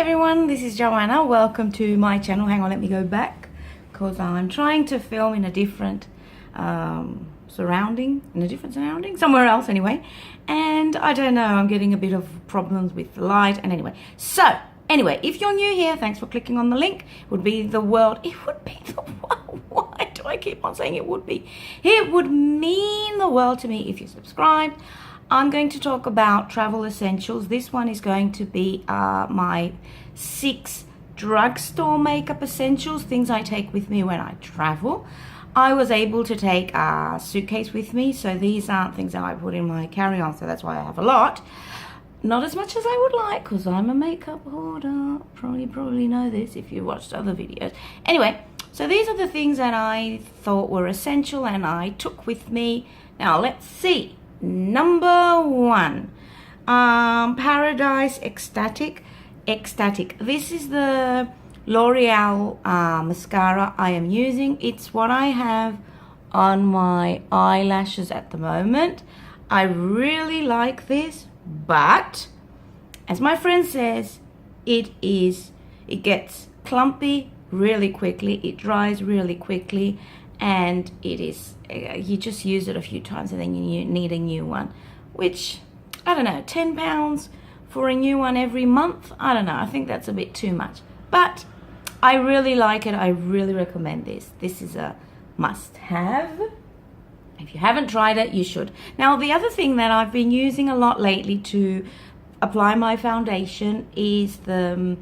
everyone, this is Joanna. Welcome to my channel. Hang on, let me go back because I'm trying to film in a different surrounding, somewhere else anyway. And I don't know, I'm getting a bit of problems with the light. And anyway, if you're new here, thanks for clicking on the link. It would be the world. It would be the world. Why do I keep on saying it would be? It would mean the world to me if you subscribed. I'm going to talk about travel essentials. This one is going to be my 6 drugstore makeup essentials, things I take with me when I travel. I was able to take a suitcase with me, so these aren't things that I put in my carry-on, so that's why I have a lot. Not as much as I would like, because I'm a makeup hoarder. Probably know this if you watched other videos. Anyway, so these are the things that I thought were essential and I took with me. Now, let's see. Number 1, Paradise Extatic. This is the L'Oreal mascara I am using. It's what I have on my eyelashes at the moment. I really like this, but as my friend says, it gets clumpy really quickly, it dries really quickly, and it is you just use it a few times and then you need a new one, which I don't know, £10 for a new one every month. I don't know, I think that's a bit too much, but I really like it. I really recommend this. This is a must-have. If you haven't tried it, you should. Now, the other thing that I've been using a lot lately to apply my foundation is the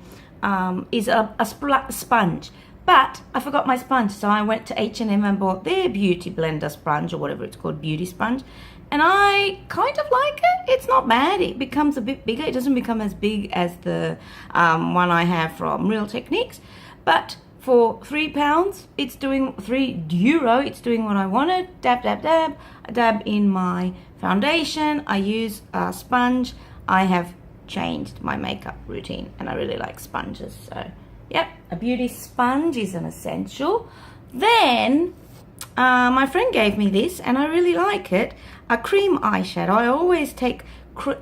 sponge. But I forgot my sponge, so I went to H&M and bought their beauty blender sponge, or whatever it's called, beauty sponge. And I kind of like it. It's not bad. It becomes a bit bigger. It doesn't become as big as the one I have from Real Techniques. But for £3, it's doing €3. It's doing what I wanted. Dab, dab, dab. I dab in my foundation. I use a sponge. I have changed my makeup routine, and I really like sponges. So, yep, a beauty sponge is an essential. Then, my friend gave me this, and I really like it. A cream eyeshadow.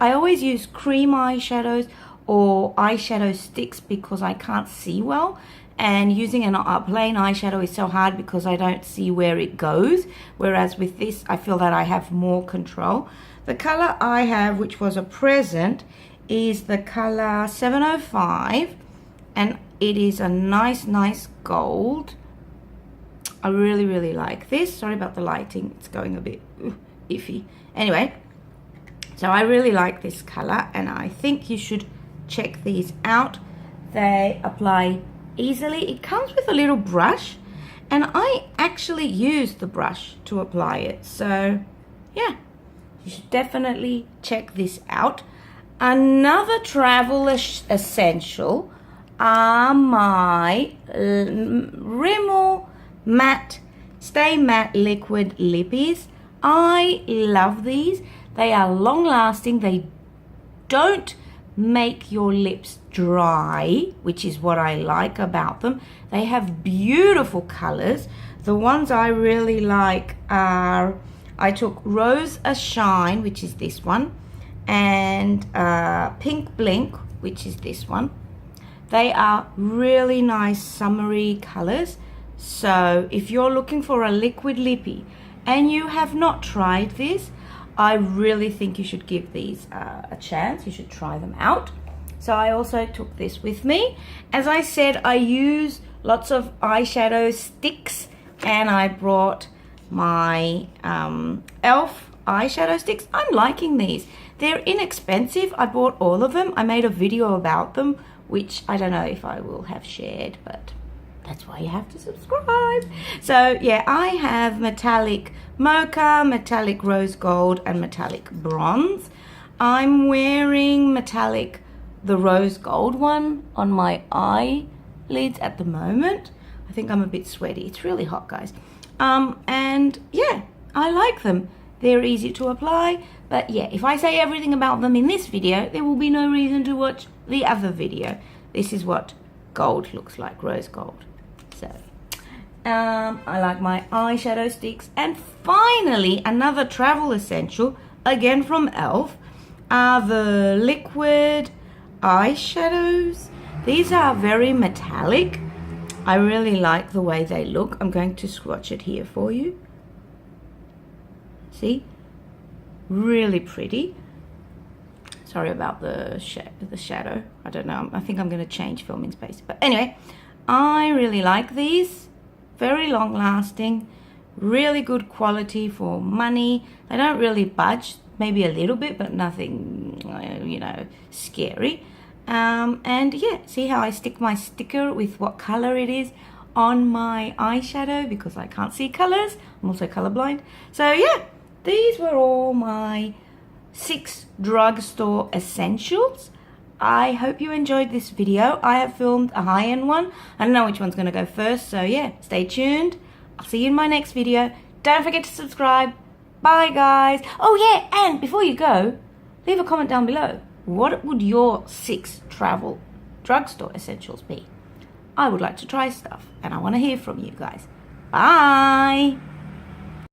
I always use cream eyeshadows or eyeshadow sticks because I can't see well. And using a plain eyeshadow is so hard because I don't see where it goes. Whereas with this, I feel that I have more control. The color I have, which was a present, is the color 705. And it is a nice gold. I really like this. Sorry about the lighting. It's going a bit iffy. Anyway, so I really like this color. And I think you should check these out. They apply easily. It comes with a little brush, and I actually use the brush to apply it. So yeah, you should definitely check this out. Another travel essential are my Rimmel Stay Matte Liquid Lippies. I love these. They are long lasting. They don't make your lips dry, which is what I like about them. They have beautiful colors. The ones I really like are, I took Rose a Shine, which is this one, and Pink Blink, which is this one. They are really nice summery colors. So if you're looking for a liquid lippy and you have not tried this, I really think you should give these a chance. You should try them out. So I also took this with me. As I said, I use lots of eyeshadow sticks, and I brought my e.l.f. eyeshadow sticks. I'm liking these. They're inexpensive. I bought all of them. I made a video about them, which I don't know if I will have shared, but that's why you have to subscribe. So yeah, I have metallic mocha, metallic rose gold, and metallic bronze. I'm wearing the rose gold one on my eyelids at the moment. I think I'm a bit sweaty. It's really hot, guys. And yeah, I like them. They're easy to apply. But yeah, if I say everything about them in this video, there will be no reason to watch the other video. This is what gold looks like, rose gold. So I like my eyeshadow sticks. And finally, another travel essential, again from e.l.f., are the liquid eyeshadows. These are very metallic. I really like the way they look. I'm going to swatch it here for you. See? Really pretty. Sorry about the shadow. I don't know. I think I'm going to change filming space. But anyway, I really like these. Very long lasting. Really good quality for money. They don't really budge. Maybe a little bit, but nothing, you know, scary. And yeah, see how I stick my sticker with what color it is on my eyeshadow because I can't see colors. I'm also colorblind. So yeah, these were all my 6 drugstore essentials. I hope you enjoyed this video. I have filmed a high-end one. I don't know which one's going to go first, so yeah, stay tuned. I'll see you in my next video. Don't forget to subscribe. Bye, guys. Oh yeah, and before you go, leave a comment down below. What would your 6 travel drugstore essentials be? I would like to try stuff, and I want to hear from you guys. Bye.